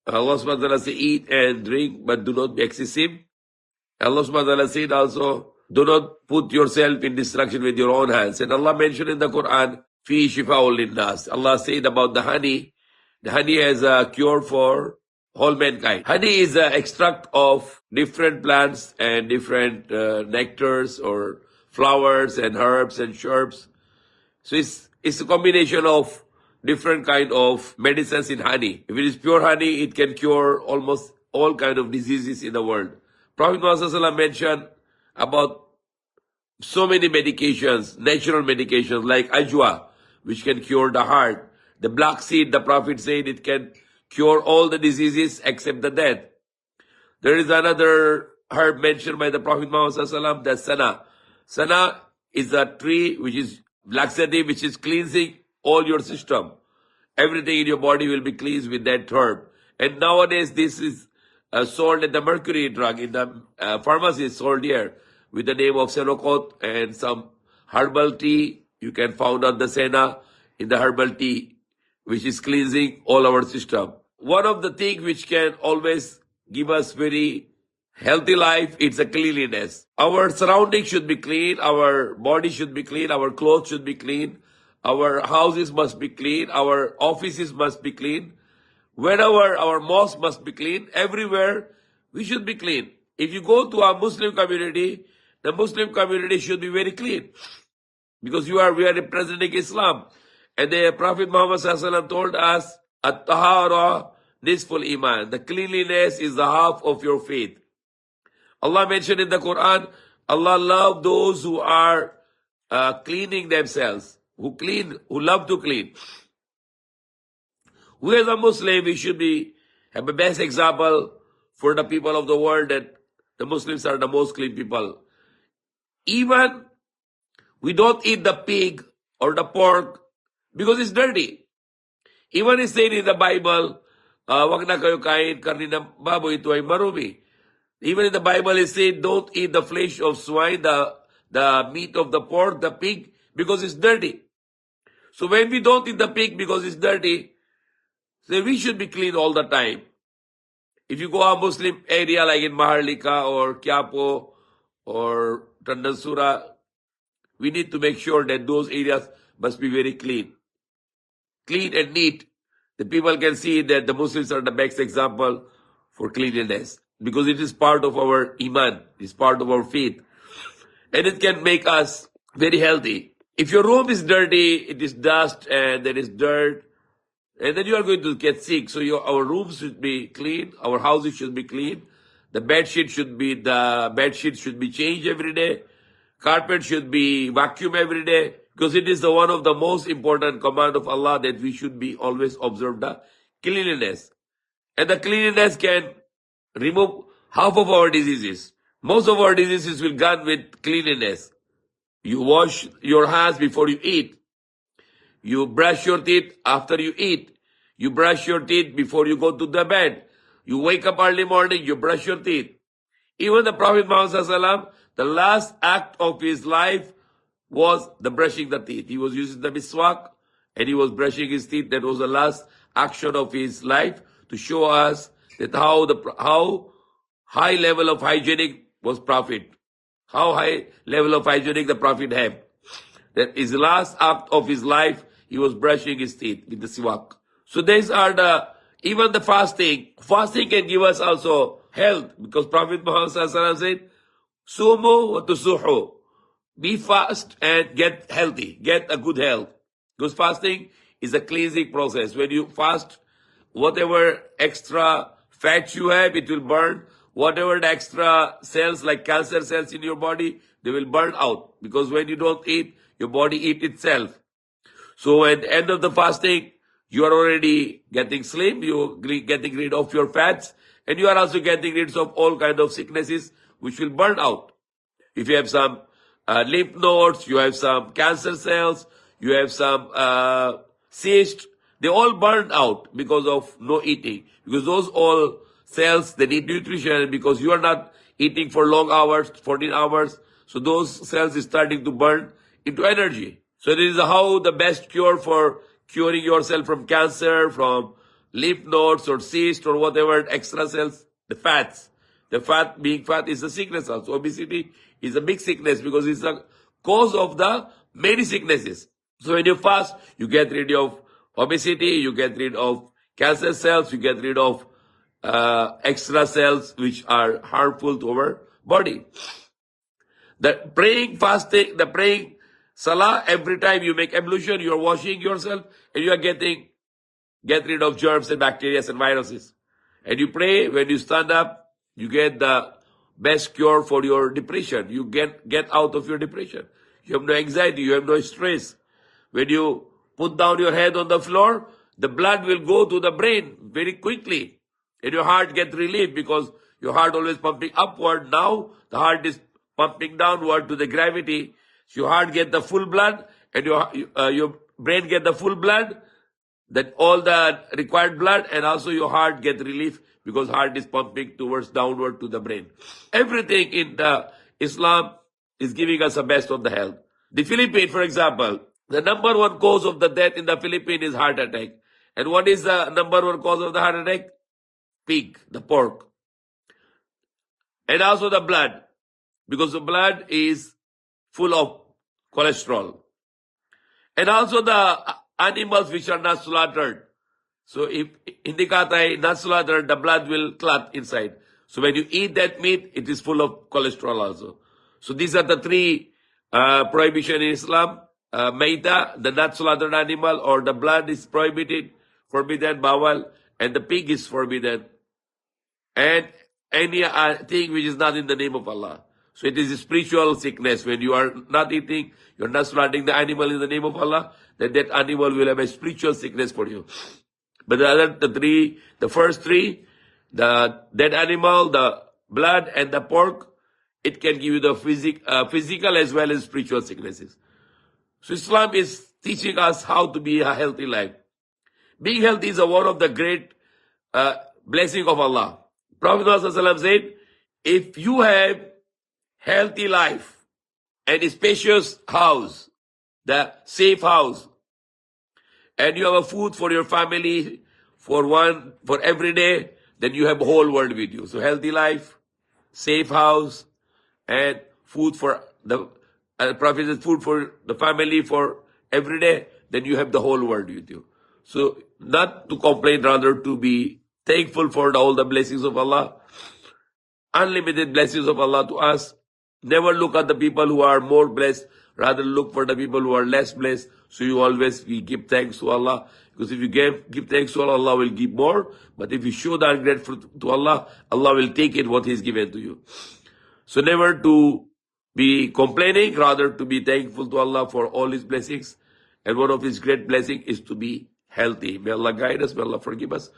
Allah subhanahu wa ta'ala said, eat and drink, but do not be excessive. Allah subhanahu wa ta'ala said also, do not put yourself in destruction with your own hands. And Allah mentioned in the Quran, fi shifa'ul linnas. Allah said about the honey has a cure for all mankind. Honey is an extract of different plants and different nectars or flowers and herbs and shrubs. So it's a combination of different kind of medicines in honey. If it is pure honey, it can cure almost all kind of diseases in the world. Prophet Muhammad mentioned about so many medications, natural medications like ajwa, which can cure the heart. The black seed, the Prophet said it can cure all the diseases except the death. There is another herb mentioned by the Prophet Muhammad, the sana. Sana is a tree which is laxative, which is cleansing all your system. Everything in your body will be cleansed with that herb. And nowadays, this is sold at the mercury drug in the pharmacy, sold here with the name of Senokot and some herbal tea. You can find out the Sena in the herbal tea, which is cleansing all our system. One of the things which can always give us very healthy life, it's a cleanliness. Our surroundings should be clean, our body should be clean, our clothes should be clean, our houses must be clean, our offices must be clean. Wherever our mosque must be clean, everywhere we should be clean. If you go to a Muslim community, the Muslim community should be very clean. Because we are representing Islam. And the Prophet Muhammad ﷺ told us, At-tahara nisful iman. The cleanliness is the half of your faith. Allah mentioned in the Quran, Allah loves those who are cleaning themselves, who love to clean. We as a Muslim, we should have the best example for the people of the world that the Muslims are the most clean people. Even we don't eat the pig or the pork because it's dirty. Even it's said in the Bible, wag na kayo kain karni ng baboy, ito ay marumi. Even in the Bible it said, don't eat the flesh of swine, the meat of the pork, the pig, because it's dirty. So when we don't eat the pig because it's dirty, so we should be clean all the time. If you go a Muslim area like in Maharlika or Quiapo or Tandansura, we need to make sure that those areas must be very clean. Clean and neat. The people can see that the Muslims are the best example for cleanliness because it is part of our iman, it's part of our faith. And it can make us very healthy. If your room is dirty, it is dust and there is dirt, and then you are going to get sick. So our rooms should be clean, our houses should be clean, the bed sheet should be changed every day, carpet should be vacuumed every day, because it is one of the most important command of Allah that we should be always observe the cleanliness. And the cleanliness can remove half of our diseases. Most of our diseases will gone with cleanliness. You wash your hands before you eat. You brush your teeth after you eat. You brush your teeth before you go to the bed. You wake up early morning, you brush your teeth. Even the Prophet Muhammad, the last act of his life was the brushing the teeth. He was using the miswak and he was brushing his teeth. That was the last action of his life to show us that how high level of hygienic was Prophet. How high level of hygienic the Prophet had. That his last act of his life, he was brushing his teeth with the siwak. So these are even the fasting. Fasting can give us also health, because Prophet Muhammad said, Sumu wa tusuhu. Be fast and get healthy, get a good health. Because fasting is a cleansing process. When you fast, whatever extra fat you have, it will burn. Whatever the extra cells, like cancer cells in your body, they will burn out. Because when you don't eat, your body eats itself. So at the end of the fasting, you are already getting slim, you're getting rid of your fats, and you are also getting rid of all kinds of sicknesses which will burn out. If you have some lymph nodes, you have some cancer cells, you have some cysts, they all burn out because of no eating. Because those all cells, they need nutrition, because you are not eating for long hours, 14 hours, so those cells is starting to burn into energy. So this is how the best cure for curing yourself from cancer, from lymph nodes or cysts or whatever, extra cells, the fats. The fat, being fat is a sickness also. Obesity is a big sickness because it's a cause of the many sicknesses. So when you fast, you get rid of obesity, you get rid of cancer cells, you get rid of extra cells which are harmful to our body. The praying, fasting, the praying salah, every time you make ablution, you are washing yourself and you are get rid of germs and bacteria and viruses. And you pray, when you stand up, you get the best cure for your depression. You get out of your depression. You have no anxiety, you have no stress. When you put down your head on the floor, the blood will go to the brain very quickly. And your heart gets relief because your heart always pumping upward. Now the heart is pumping downward to the gravity. So your heart get the full blood and your brain get the full blood, that all the required blood, and also your heart get relief because heart is pumping towards downward to the brain. Everything in the Islam is giving us the best of the health. The Philippines, for example, the number one cause of the death in the Philippines is heart attack. And what is the number one cause of the heart attack? Pig, the pork. And also the blood, because the blood is full of cholesterol. And also the animals which are not slaughtered. So if hindi katay, not slaughtered, the blood will clot inside. So when you eat that meat, it is full of cholesterol also. So these are the three prohibition in Islam. Maita, the not slaughtered animal, or the blood is prohibited, forbidden, bawal, and the pig is forbidden. And any thing which is not in the name of Allah. So it is a spiritual sickness. When you are not eating, you're not slaughtering the animal in the name of Allah, then that animal will have a spiritual sickness for you. But the first three, the dead animal, the blood, and the pork, it can give you the physical as well as spiritual sicknesses. So Islam is teaching us how to be a healthy life. Being healthy is one of the great blessing of Allah. Prophet ﷺ said, if you have healthy life and a spacious house, the safe house, and you have a food for your family for every day, then you have a whole world with you. So healthy life, safe house, and food for the Prophet says food for the family for every day, then you have the whole world with you. So not to complain, rather to be thankful for all the blessings of Allah, unlimited blessings of Allah to us. Never look at the people who are more blessed, rather look for the people who are less blessed. So you always give thanks to Allah, because if you give thanks to Allah, Allah will give more. But if you show the ungrateful to Allah, Allah will take it what He's given to you. So never to be complaining, rather to be thankful to Allah for all His blessings. And one of His great blessings is to be healthy. May Allah guide us, may Allah forgive us.